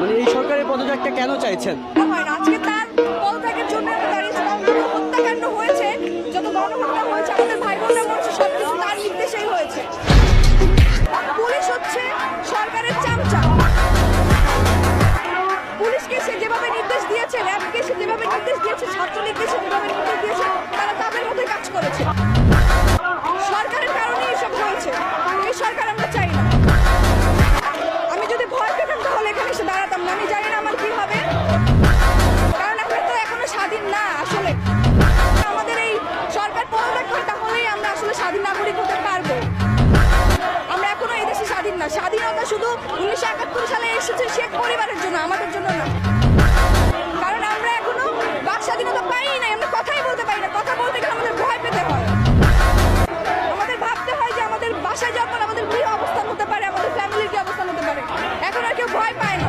মানে এই সরকারের পদত্যাগটা কেন চাইছেন? হয় না, আজকে তার পদত্যাগের জন্য আমরা দাঁড়িয়েছিলাম। যত হত্যাকাণ্ড হয়েছে, যত গণহত্যা হয়েছে, আমাদের ভাই বোনরা মরছে, সবকিছু তার নির্দেশেই হয়েছে। পুলিশ হচ্ছে সরকারের চামচা। পুলিশকে সে যেভাবে নির্দেশ দিয়েছে, র্যাবকে সে যেভাবে নির্দেশ দিয়েছে, ছাত্রলীগকে সে যেভাবে নির্দেশ দিয়েছে, তারা তাদের মতোই কাজ করেছে। সরকারের কারণে এসব হয়েছে। এই সরকার আমরা চাই না। আমি যদি ভয় পেতাম তাহলে এখানে এসে দাঁড়াতাম না। আমি জানি না আমার কি হবে, কারণ আমরা তো এখনো স্বাধীন না। আসলে আমাদের এই সরকার পদত্যাগ করে তাহলেই আমরা আসলে স্বাধীন নাগরিক হতে পারবো। আমরা এখনো এই দেশে স্বাধীন না। স্বাধীনতা শুধু 1971 সালে এসেছে শেখ পরিবারের জন্য, আমাদের জন্য না। কারণ আমরা এখনো বাক স্বাধীনতা পাই নাই। আমরা কথাই বলতে পারি না। কথা বলতে গেলে আমাদের ভয় পেতে হয়। আমাদের ভাবতে হয় যে আমাদের বাসায় যাওয়ার পর আমাদের কি অবস্থান হতে পারে, আমাদের ফ্যামিলির কি অবস্থান হতে পারে। এখন আর কেউ ভয় পায় না।